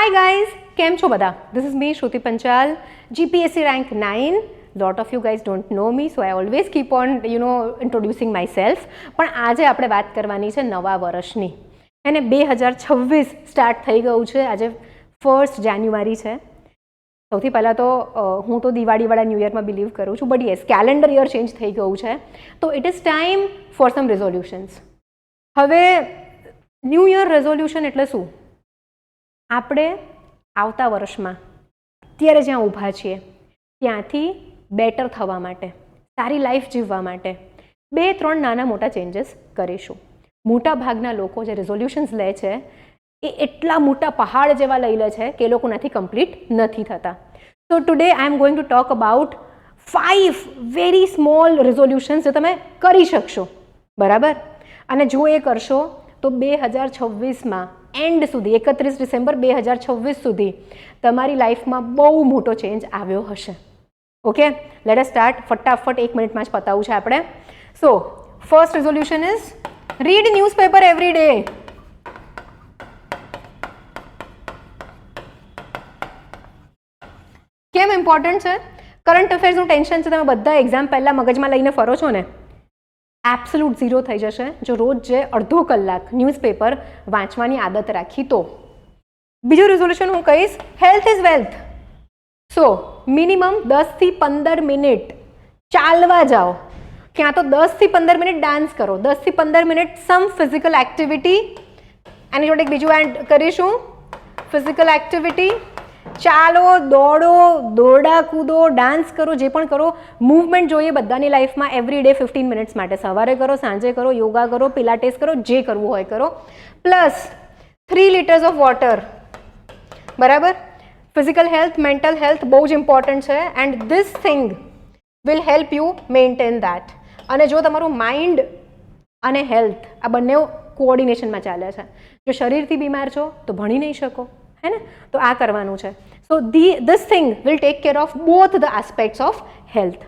Hi guys, કેમ છો બધા? This is me Shruti Panchal, GPSC rank 9. Lot of you guys don't know me, so I always keep on introducing myself. પણ આજે આપણે વાત કરવાની છે નવા વર્ષની. અને 2026 સ્ટાર્ટ થઈ ગયું છે. આજે 1st જાન્યુઆરી છે. સૌથી પહેલાં તો હું તો દિવાળીવાળા ન્યૂ યરમાં બિલીવ કરું છું, but yes calendar year change થઈ ગયું છે. તો it is time for some resolutions. હવે ન્યૂ યર રેઝોલ્યુશન એટલે શું? આપણે આવતા વર્ષમાં અત્યારે જ્યાં ઊભા છીએ ત્યાંથી બેટર થવા માટે, સારી લાઈફ જીવવા માટે 2-3 નાના મોટા ચેન્જીસ કરીશું. મોટા ભાગના લોકો જે રેઝોલ્યુશન્સ લે છે એ એટલા મોટા પહાડ જેવા લઈ લે છે કે એ લોકોનાથી કમ્પ્લીટ નથી થતા. So today I am going to talk about 5 very small resolutions જે તમે કરી શકશો, બરાબર? અને જો એ કરશો તો 2026માં એન્ડ સુધી 31 ડિસેમ્બર 2026 સુધી તમારી લાઈફમાં બહુ મોટો ચેન્જ આવ્યો હશે. Okay, let us start. ફટાફટ 1 મિનિટમાં જ પતાવું છે આપણે. So first resolution is read newspaper every day. કેમ ઇમ્પોર્ટન્ટ છે? કરંટ અફેર્સનું ટેન્શન છે, તમે બધા એક્ઝામ પહેલાં મગજમાં લઈને ફરો છો ને, એબ્સોલ્યુટ ઝીરો થઈ જશે જો રોજ જે અડધો કલાક ન્યૂઝપેપર વાંચવાની આદત રાખી તો. બીજું રિઝોલ્યુશન હું કહીશ, health is wealth. So minimum 10થી 15 મિનિટ ચાલવા જાઓ, ક્યાં તો 10થી 15 મિનિટ ડાન્સ કરો, 10થી 15 મિનિટ સમ ફિઝિકલ એક્ટિવિટી. એની જોડે એક બીજું એડ કરીશું, ફિઝિકલ એક્ટિવિટી. ચાલો, દોડો, દોરડા કૂદો, ડાન્સ કરો, જે પણ કરો, મૂવમેન્ટ જોઈએ બધાની લાઈફમાં. એવરી ડે 15 મિનિટ્સ માટે સવારે કરો, સાંજે કરો, યોગા કરો, પિલાટેસ કરો, જે કરવું હોય કરો. પ્લસ 3 લીટર્સ ઓફ વોટર, બરાબર? ફિઝિકલ હેલ્થ, મેન્ટલ હેલ્થ બહુ જ ઇમ્પોર્ટન્ટ છે and this thing will help you maintain that. અને જો તમારું માઇન્ડ અને હેલ્થ આ બંને કોઓર્ડિનેશનમાં ચાલે છે, જો શરીરથી બીમાર છો તો ભણી નહીં શકો, હે ને? તો આ કરવાનું છે. So this thing will take care of both the aspects of health.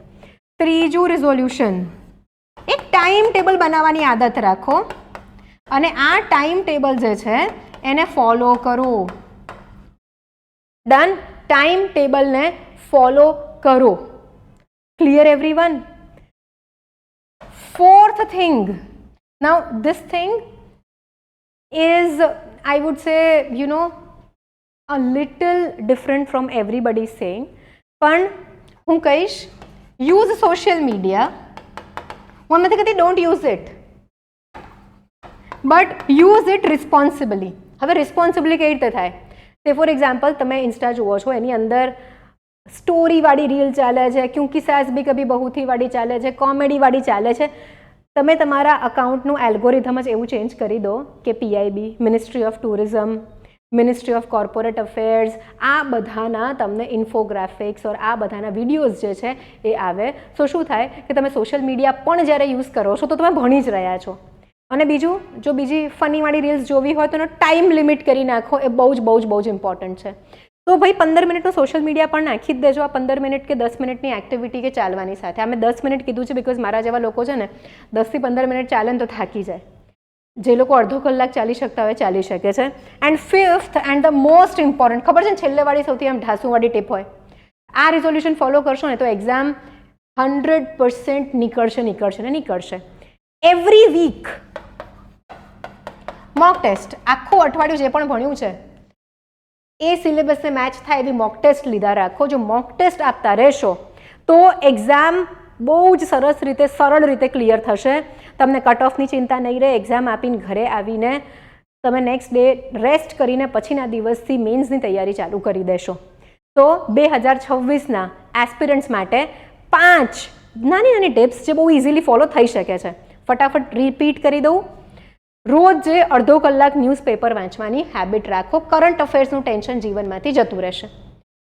ત્રીજું રિઝોલ્યુશન, એક ટાઈમ ટેબલ બનાવવાની આદત રાખો અને આ ટાઈમ ટેબલ જે છે એને ફોલો કરો. ડન? ટાઈમ ટેબલને ફોલો કરો. Clear everyone? Fourth thing, now this thing is, I would say, a little different from everybody saying, પણ હું કહીશ યુઝ સોશિયલ મીડિયા. હું નથી કહેતી don't use it, but use it responsibly. હવે responsibly કેવી રીતે થાય? તે ફોર એક્ઝામ્પલ તમે ઇન્સ્ટા જુઓ છો, એની અંદર સ્ટોરીવાળી રીલ ચાલે છે, ક્યુંકી સાસ ભી કભી બહુથી વાળી ચાલે છે, કોમેડીવાળી ચાલે છે. તમે તમારા અકાઉન્ટનું એલ્ગોરિધમ જ એવું ચેન્જ કરી દો કે PIB, ministry of tourism, ministry of corporate affairs, આ બધાના તમને ઇન્ફોગ્રાફિક્સ ઓર આ બધાના વિડીયોઝ જે છે એ આવે. સો શું થાય કે તમે સોશિયલ મીડિયા પણ જ્યારે યુઝ કરો છો તો તમે ભણી જ રહ્યા છો. અને બીજું, જો બીજી ફનીવાળી રીલ્સ જોવી હોય તો એનો ટાઈમ લિમિટ કરી નાખો. એ બહુ જ ઇમ્પોર્ટન્ટ છે. તો ભાઈ 15 મિનિટનું સોશિયલ મીડિયા પણ નાખી જ દેજો. આ 15 મિનિટ કે 10 મિનિટની એક્ટિવિટી કે ચાલવાની સાથે. આ મેં 10 મિનિટ કીધું છે બિકોઝ મારા જેવા લોકો છે ને 10થી 15 મિનિટ ચાલે ને તો થાકી જાય. જે લોકો અડધો કલાક ચાલી શકતા હોય ચાલી શકે છે. And fifth and the most important, ખબર છે ને છેલ્લેવાળી સૌથી આમ ઢાસુવાળી ટીપ હોય, આ રિઝોલ્યુશન ફોલો કરશો ને તો એક્ઝામ 100% નીકળશે. એવરી વીક મોક ટેસ્ટ, આખું અઠવાડિયું જે પણ ભણ્યું છે એ સિલેબસને મેચ થાય એવી મોક ટેસ્ટ લીધા રાખો. જો મોક ટેસ્ટ આપતા રહેશો તો એક્ઝામ બહુ જ સરળ રીતે ક્લિયર થશે. તમને કટ ઓફની ચિંતા નહીં રહે. એક્ઝામ આપીને ઘરે આવીને તમે નેક્સ્ટ ડે રેસ્ટ કરીને પછીના દિવસથી મેન્સની તૈયારી ચાલુ કરી દેશો. તો 2026ના એસ્પિરન્ટ્સ માટે 5 નાની ટિપ્સ જે બહુ ઇઝીલી ફોલો થઈ શકે છે. ફટાફટ રિપીટ કરી દઉં. રોજ જે અડધો કલાક ન્યૂઝપેપર વાંચવાની હેબિટ રાખો. કરંટ અફેર્સનું ટેન્શન જીવનમાંથી જતું રહેશે.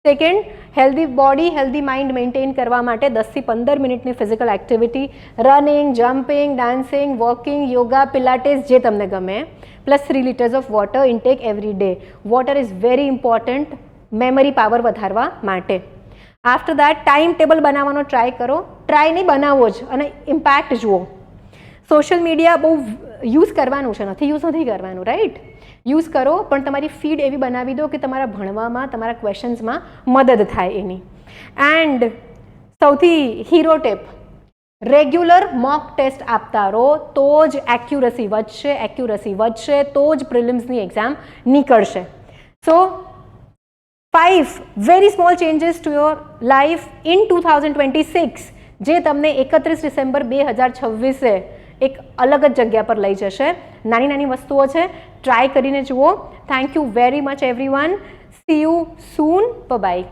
Second, healthy body, healthy mind maintain કરવા માટે 10થી 15 મિનિટની physical activity, running, jumping, dancing, walking, yoga, pilates, જે તમને ગમે. Plus 3 litres of water intake every day. Water is very important memory power વધારવા માટે. આફ્ટર દેટ ટાઈમ ટેબલ બનાવવાનો ટ્રાય કરો. ટ્રાય નહીં, બનાવો જ અને ઇમ્પેક્ટ જુઓ. સોશિયલ મીડિયા બહુ યુઝ કરવાનું છે, નથી કરવાનું, રાઈટ? યુઝ કરો, પણ તમારી ફીડ એવી બનાવી દો કે તમારા ભણવામાં, તમારા ક્વેશ્ચન્સમાં મદદ થાય એની. એન્ડ સૌથી hero tip, regular mock test આપતા રહો તો જ એક્યુરસી વધશે તો જ પ્રિલિમ્સની એક્ઝામ નીકળશે. સો 5 very small changes to your life in 2026 જે તમને 31 ડિસેમ્બર 2026 એક અલગ જ જગ્યા પર લઈ જશે. નાની નાની વસ્તુઓ છે, ટ્રાય કરીને જુઓ. Thank you very much everyone. See you soon. By.